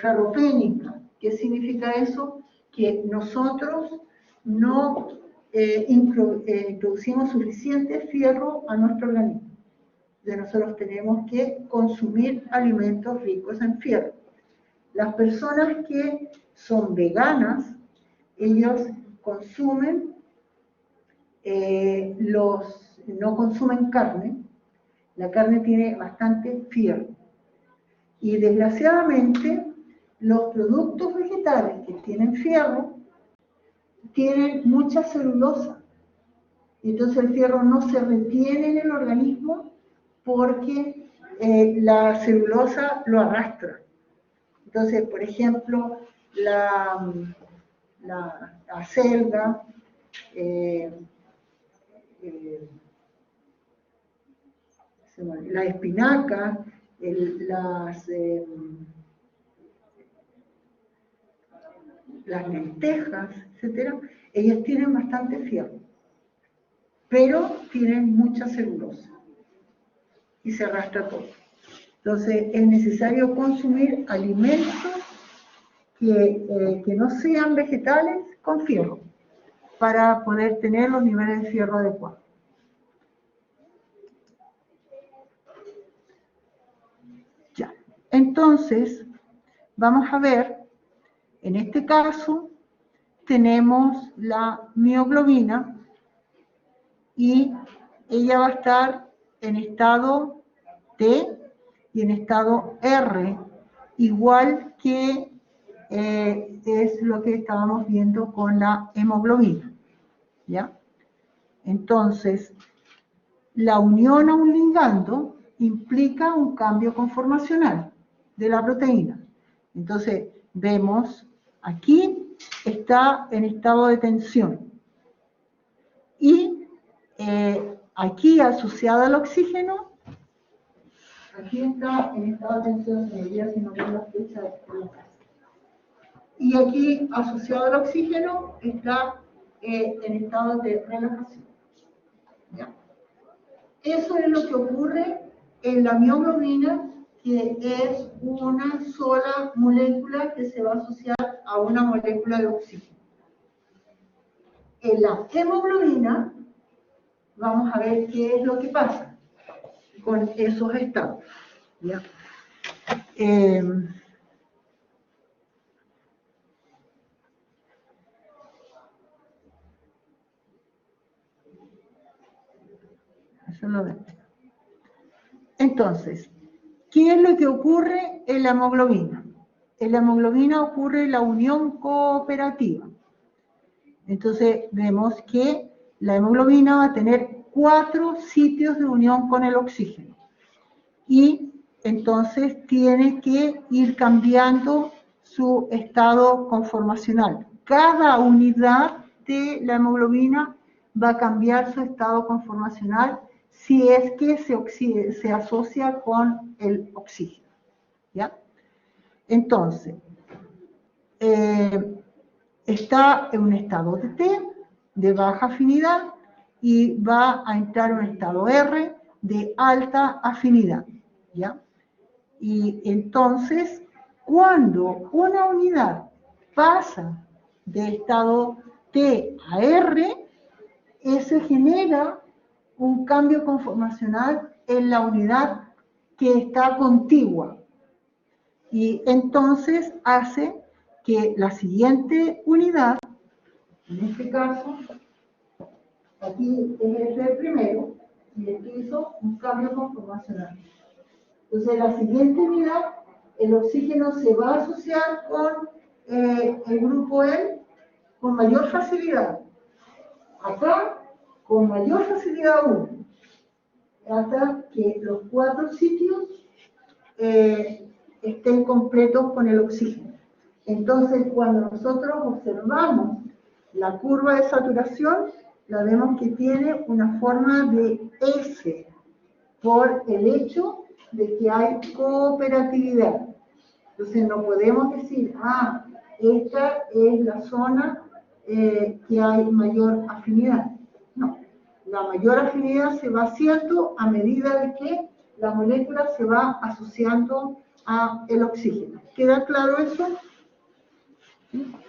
ferropénica. ¿Qué significa eso? Que nosotros no introducimos suficiente fierro a nuestro organismo. Entonces nosotros tenemos que consumir alimentos ricos en fierro. Las personas que son veganas, ellos consumen, no consumen carne. La carne tiene bastante fierro. Y desgraciadamente, los productos vegetales que tienen fierro tienen mucha celulosa. Entonces el fierro no se retiene en el organismo porque la celulosa lo arrastra. Entonces, por ejemplo, la acelga, la espinaca, las lentejas, etcétera, ellas tienen bastante fierro. pero tienen mucha celulosa y se arrastra todo. Entonces es necesario consumir alimentos que no sean vegetales con fierro para poder tener los niveles de fierro adecuados. Ya, entonces vamos a ver, en este caso tenemos la mioglobina y ella va a estar en estado T y en estado R, igual que es lo que estábamos viendo con la hemoglobina, ¿ya? Entonces, la unión a un ligando implica un cambio conformacional de la proteína. Entonces, vemos aquí está en estado de tensión y aquí asociada al oxígeno, aquí está en estado de tensión, si no veo la flecha de la casa. Y aquí, asociado al oxígeno, está en estado de relajación. ¿Ya? Eso es lo que ocurre en la mioglobina, que es una sola molécula que se va a asociar a una molécula de oxígeno. En la hemoglobina, vamos a ver qué es lo que pasa con esos estados. ¿Ya? Eso lo vemos. Entonces, ¿qué es lo que ocurre en la hemoglobina? En la hemoglobina ocurre la unión cooperativa. Entonces, vemos que la hemoglobina va a tener 4 sitios de unión con el oxígeno. Y entonces tiene que ir cambiando su estado conformacional. Cada unidad de la hemoglobina va a cambiar su estado conformacional si es que se asocia con el oxígeno. ¿Ya? Entonces, está en un estado de T, de baja afinidad, y va a entrar en un estado R, de alta afinidad. ¿Ya? Y entonces, cuando una unidad pasa de estado T a R, eso genera un cambio conformacional en la unidad que está contigua. Y entonces hace que la siguiente unidad, en este caso, aquí es el primero, y esto hizo un cambio conformacional. Entonces, la siguiente unidad, el oxígeno se va a asociar con el grupo E con mayor facilidad. Acá, con mayor facilidad aún, hasta que los 4 sitios estén completos con el oxígeno. Entonces, cuando nosotros observamos la curva de saturación, la vemos que tiene una forma de S, por el hecho de que hay cooperatividad. Entonces, no podemos decir, esta es la zona que hay mayor afinidad. No, la mayor afinidad se va haciendo a medida de que la molécula se va asociando a el oxígeno. ¿Queda claro eso?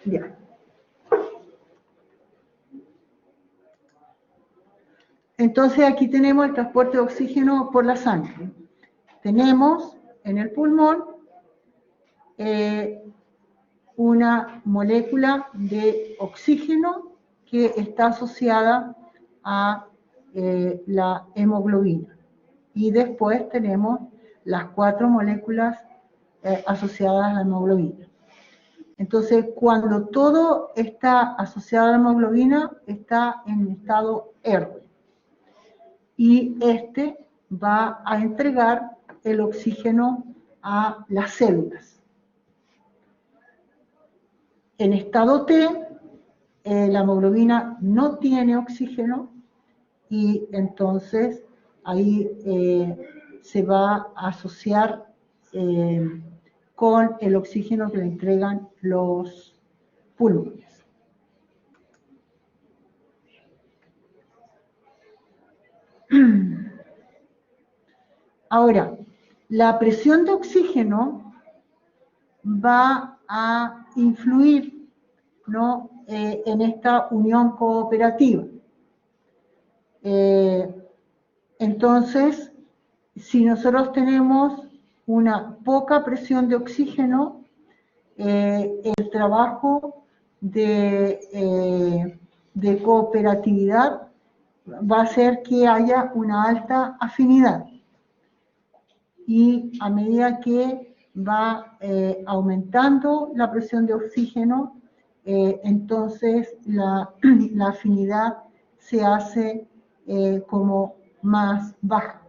Ya. Entonces aquí tenemos el transporte de oxígeno por la sangre. Tenemos en el pulmón una molécula de oxígeno que está asociada a la hemoglobina. Y después tenemos las 4 moléculas asociadas a la hemoglobina. Entonces, cuando todo está asociado a la hemoglobina, está en estado R. Y este va a entregar el oxígeno a las células. En estado T, la hemoglobina no tiene oxígeno y entonces ahí se va a asociar con el oxígeno que le entregan los pulmones. Ahora, la presión de oxígeno va a influir, ¿no?, en esta unión cooperativa. Entonces, si nosotros tenemos una poca presión de oxígeno, el trabajo de cooperatividad va a hacer que haya una alta afinidad. Y a medida que va aumentando la presión de oxígeno, entonces la afinidad se hace como más baja,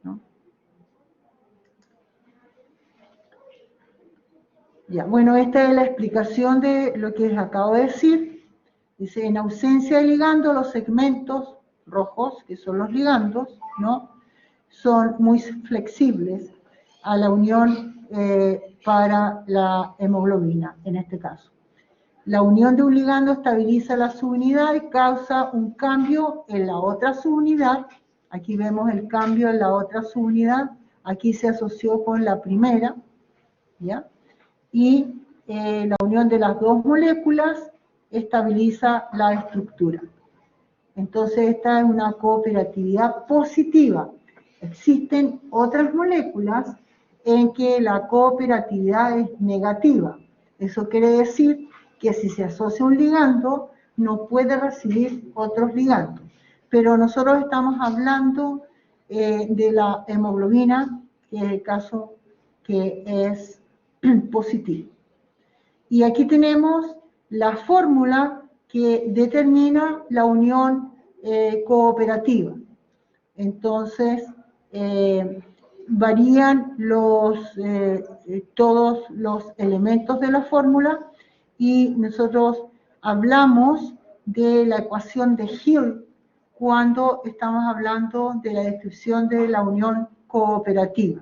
¿no? Ya, bueno, esta es la explicación de lo que les acabo de decir. Dice, en ausencia de ligando, los segmentos rojos, que son los ligandos, ¿no?, son muy flexibles a la unión para la hemoglobina, en este caso. La unión de un ligando estabiliza la subunidad y causa un cambio en la otra subunidad. Aquí vemos el cambio en la otra subunidad. Aquí se asoció con la primera, ¿ya? Y la unión de las dos moléculas estabiliza la estructura. Entonces, esta es una cooperatividad positiva. Existen otras moléculas en que la cooperatividad es negativa. Eso quiere decir que si se asocia un ligando, no puede recibir otros ligandos. Pero nosotros estamos hablando de la hemoglobina, que es el caso que es positivo. Y aquí tenemos la fórmula que determina la unión cooperativa. Entonces, varían todos los elementos de la fórmula y nosotros hablamos de la ecuación de Hill cuando estamos hablando de la descripción de la unión cooperativa.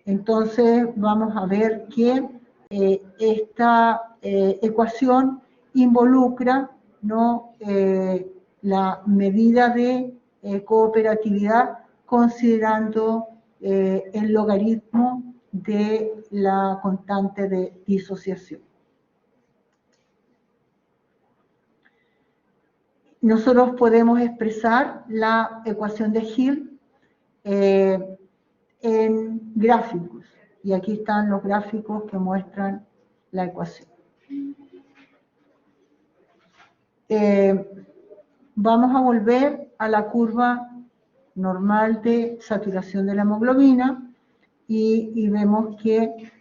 Entonces, vamos a ver que esta ecuación involucra, ¿no?, la medida de cooperatividad considerando el logaritmo de la constante de disociación. Nosotros podemos expresar la ecuación de Hill en gráficos. Y aquí están los gráficos que muestran la ecuación. Vamos a volver a la curva normal de saturación de la hemoglobina y vemos que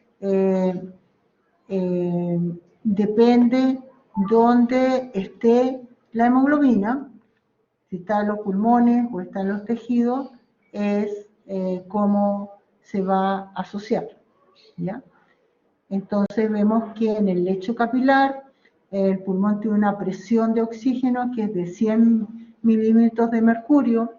depende dónde esté la hemoglobina, si está en los pulmones o está en los tejidos, es cómo se va a asociar, ¿ya? Entonces vemos que en el lecho capilar el pulmón tiene una presión de oxígeno que es de 100 milímetros de mercurio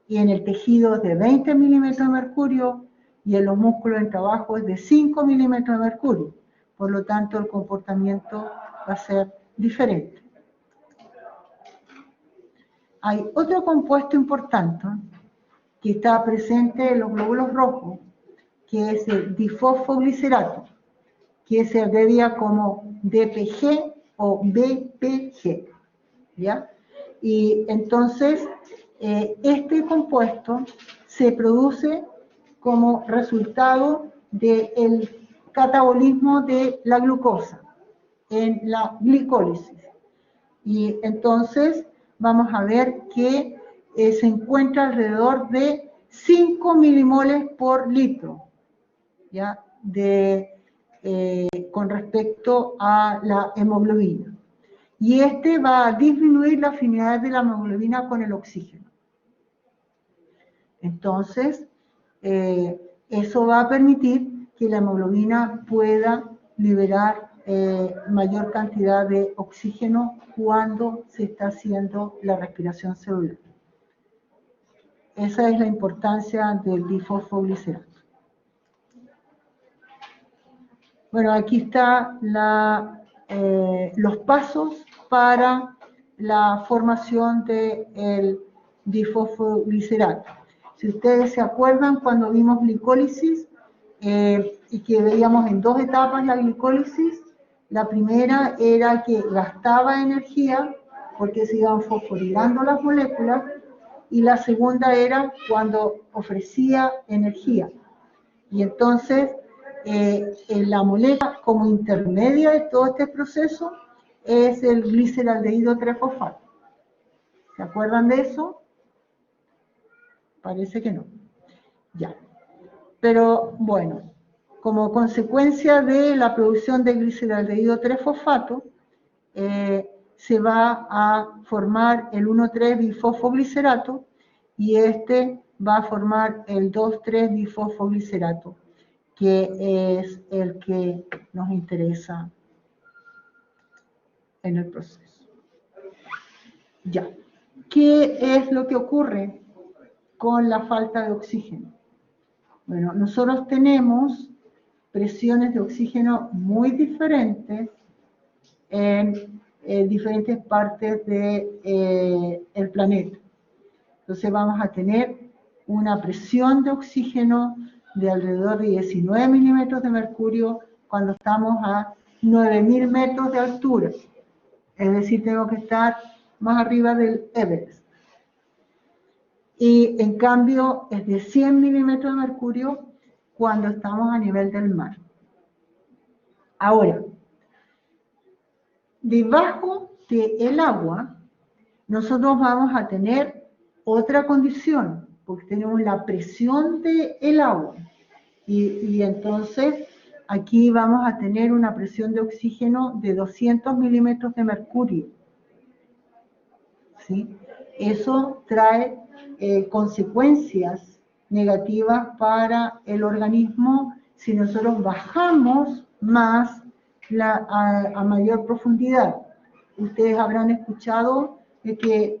y en el tejido es de 20 milímetros de mercurio y en los músculos en trabajo es de 5 milímetros de mercurio. Por lo tanto, el comportamiento va a ser diferente. Hay otro compuesto importante que está presente en los glóbulos rojos, que es el difosfoglicerato, que se abrevia como DPG o BPG, ¿ya? Y entonces, este compuesto se produce como resultado del catabolismo de la glucosa en la glicólisis. Y entonces vamos a ver que se encuentra alrededor de 5 milimoles por litro, ¿ya?, con respecto a la hemoglobina. Y este va a disminuir la afinidad de la hemoglobina con el oxígeno. Entonces, eso va a permitir que la hemoglobina pueda liberar mayor cantidad de oxígeno cuando se está haciendo la respiración celular. Esa es la importancia del difosfoglicerato. Bueno, aquí están los pasos para la formación del difosfoglicerato. Si ustedes se acuerdan cuando vimos glicólisis y que veíamos en dos etapas la glicólisis, la primera era que gastaba energía porque se iban fosforilando las moléculas, y la segunda era cuando ofrecía energía. Y entonces, la molécula como intermedia de todo este proceso es el gliceraldehído 3-fosfato. ¿Se acuerdan de eso? Parece que no. Ya. Pero bueno, como consecuencia de la producción de gliceraldehído 3-fosfato, se va a formar el 1,3-difosfoglicerato y este va a formar el 2,3-difosfoglicerato, que es el que nos interesa en el proceso. Ya. ¿Qué es lo que ocurre con la falta de oxígeno? Bueno, nosotros tenemos presiones de oxígeno muy diferentes en diferentes partes del planeta. Entonces vamos a tener una presión de oxígeno de alrededor de 19 milímetros de mercurio cuando estamos a 9.000 metros de altura. Es decir, tengo que estar más arriba del Everest. Y en cambio es de 100 milímetros de mercurio cuando estamos a nivel del mar. Ahora, debajo del agua, nosotros vamos a tener otra condición, porque tenemos la presión del agua. Y entonces aquí vamos a tener una presión de oxígeno de 200 milímetros de mercurio. ¿Sí? Eso trae consecuencias negativas para el organismo si nosotros bajamos más a mayor profundidad. Ustedes habrán escuchado de que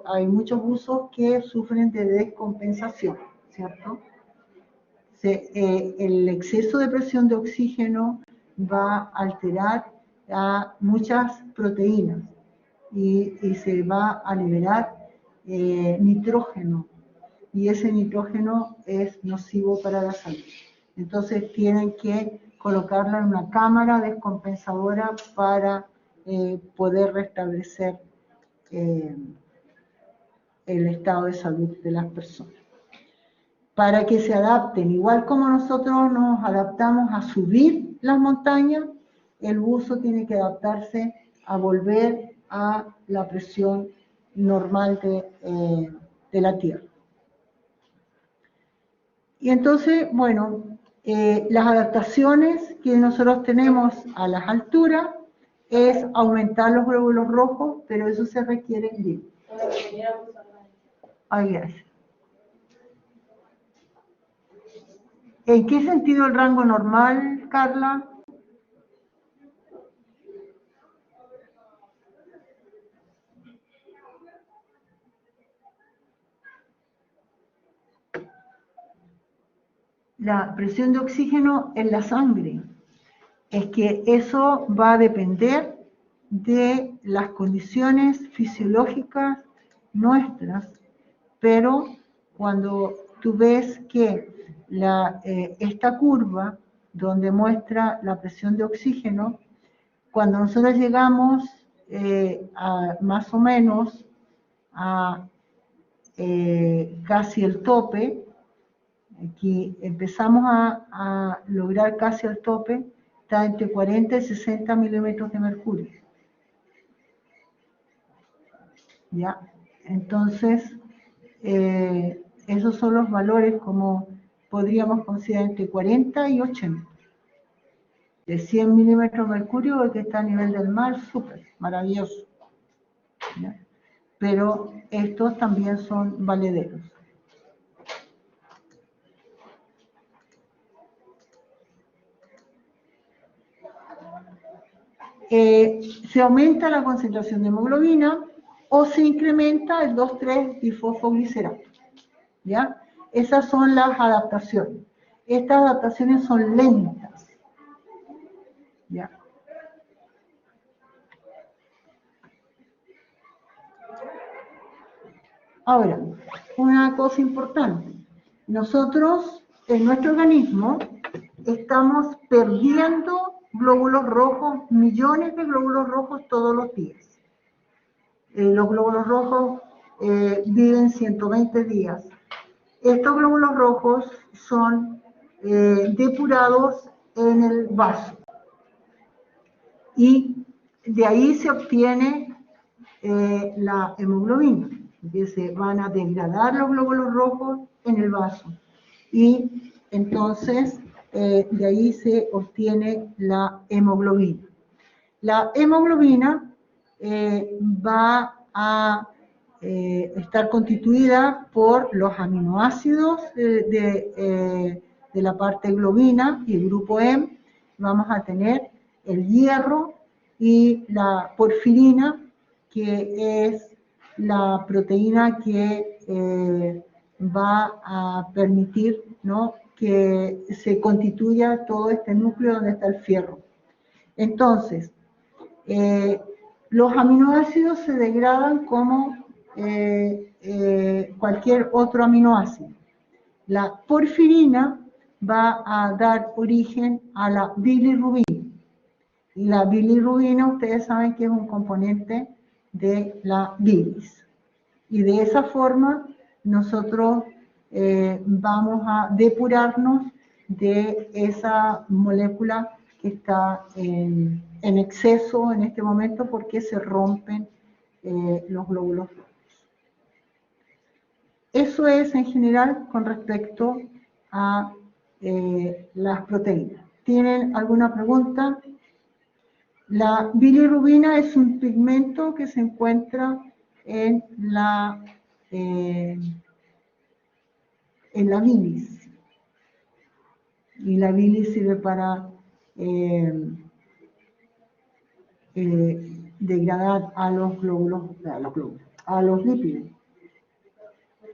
hay muchos buzos que sufren de descompensación, ¿cierto? El exceso de presión de oxígeno va a alterar a muchas proteínas y se va a liberar nitrógeno, y ese nitrógeno es nocivo para la salud. Entonces tienen que colocarla en una cámara descompensadora para poder restablecer el estado de salud de las personas. Para que se adapten, igual como nosotros nos adaptamos a subir las montañas, el buzo tiene que adaptarse a volver a la presión normal de la Tierra. Y entonces, bueno, las adaptaciones que nosotros tenemos a las alturas es aumentar los glóbulos rojos, pero eso se requiere bien. Ahí es. ¿En qué sentido el rango normal, Carla? La presión de oxígeno en la sangre. Es que eso va a depender de las condiciones fisiológicas nuestras, pero cuando tú ves que esta curva donde muestra la presión de oxígeno, cuando nosotros llegamos a más o menos a casi el tope, aquí empezamos a lograr casi el tope, está entre 40 y 60 milímetros de mercurio. ¿Ya? Entonces, esos son los valores como podríamos considerar entre 40 y 80. De 100 milímetros de mercurio, que está a nivel del mar, súper, maravilloso. ¿Ya? Pero estos también son valederos. Se aumenta la concentración de hemoglobina o se incrementa el 2,3-difosfoglicerato. ¿Ya? Esas son las adaptaciones. Estas adaptaciones son lentas. ¿Ya? Ahora, una cosa importante. Nosotros, en nuestro organismo, estamos perdiendo glóbulos rojos, millones de glóbulos rojos todos los días. Los glóbulos rojos viven 120 días. Estos glóbulos rojos son depurados en el vaso. Y de ahí se obtiene la hemoglobina, que se van a degradar los glóbulos rojos en el vaso. Y entonces de ahí se obtiene la hemoglobina. La hemoglobina va a estar constituida por los aminoácidos de la parte globina y el grupo M. Vamos a tener el hierro y la porfirina, que es la proteína que va a permitir, ¿no?, que se constituya todo este núcleo donde está el fierro. Entonces, los aminoácidos se degradan como cualquier otro aminoácido. La porfirina va a dar origen a la bilirrubina. Y la bilirrubina, ustedes saben que es un componente de la bilis. Y de esa forma nosotros vamos a depurarnos de esa molécula que está en exceso en este momento porque se rompen los glóbulos rojos. Eso es en general con respecto a las proteínas. ¿Tienen alguna pregunta? La bilirrubina es un pigmento que se encuentra en la bilis. Y la bilis sirve para degradar a los glóbulos, a los lípidos,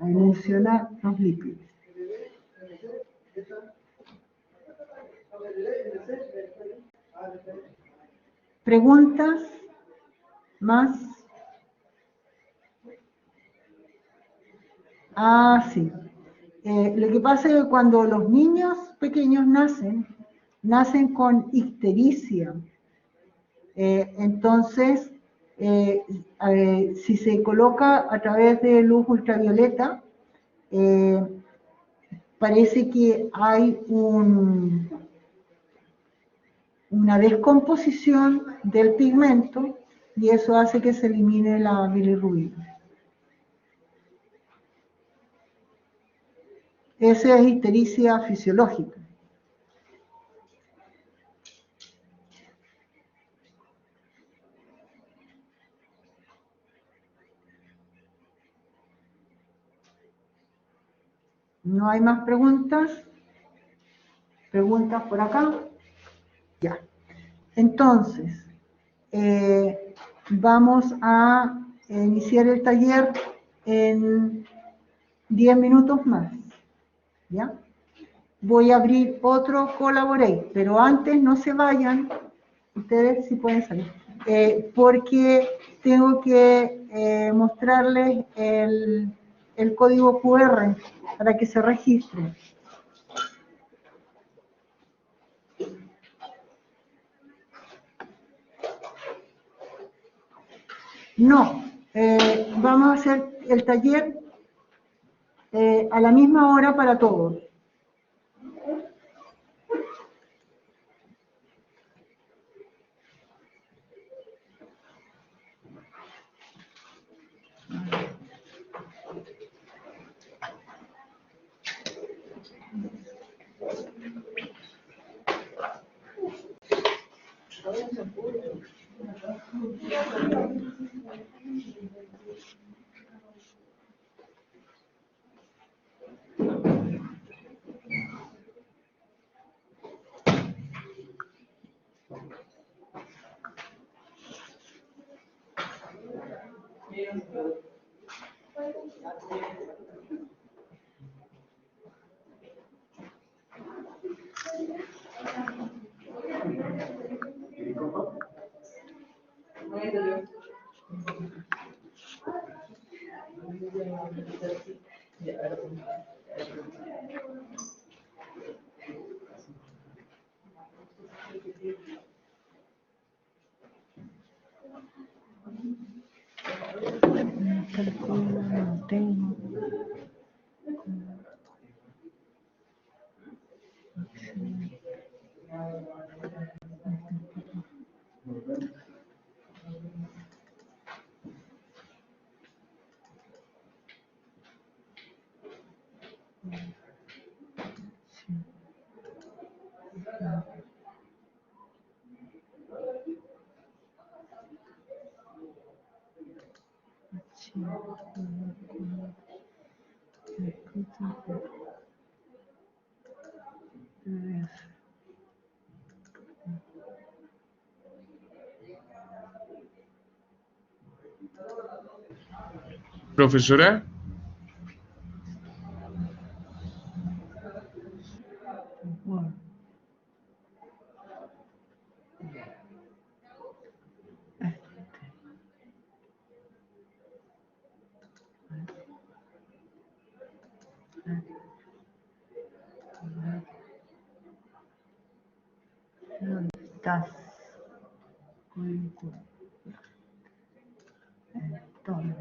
a emulsionar los lípidos. ¿Preguntas más? Sí. Lo que pasa es que cuando los niños pequeños nacen con ictericia. Entonces, si se coloca a través de luz ultravioleta, parece que hay una descomposición del pigmento y eso hace que se elimine la bilirrubina. Esa es ictericia fisiológica. ¿No hay más preguntas? ¿Preguntas por acá? Ya. Entonces, vamos a iniciar el taller en 10 minutos más. ¿Ya? Voy a abrir otro Collaborate, pero antes no se vayan, ustedes sí pueden salir, porque tengo que mostrarles el código QR para que se registren. No, vamos a hacer el taller a la misma hora para todos. No tengo. Profesora, Bueno. ¿Dónde estás? Entonces,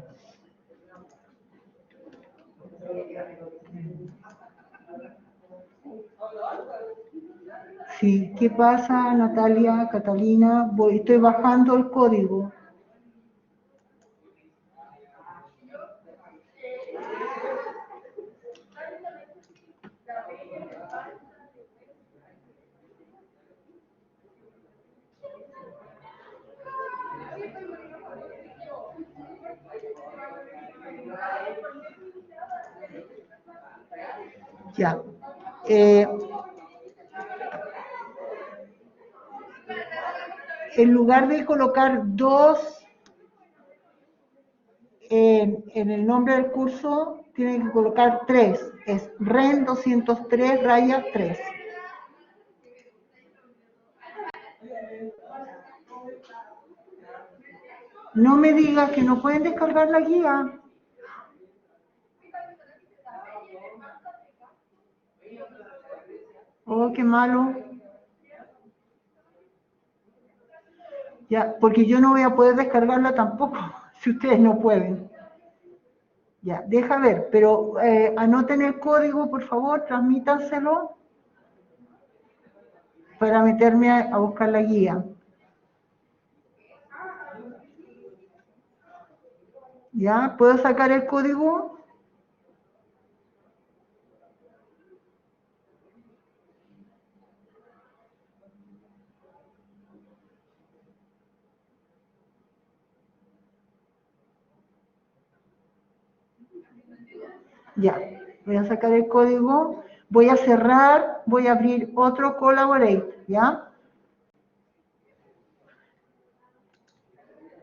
sí, ¿qué pasa, Natalia, Catalina? Estoy bajando el código. Ya. En lugar de colocar 2 en el nombre del curso, tienen que colocar 3. Es REN 203 raya 3. No me digas que no pueden descargar la guía. Oh, qué malo. Ya, porque yo no voy a poder descargarla tampoco, si ustedes no pueden. Ya, deja ver, pero anoten el código, por favor, transmítanselo para meterme a buscar la guía. ¿Ya? ¿Puedo sacar el código? Ya, voy a sacar el código, voy a cerrar, voy a abrir otro Collaborate, ¿ya?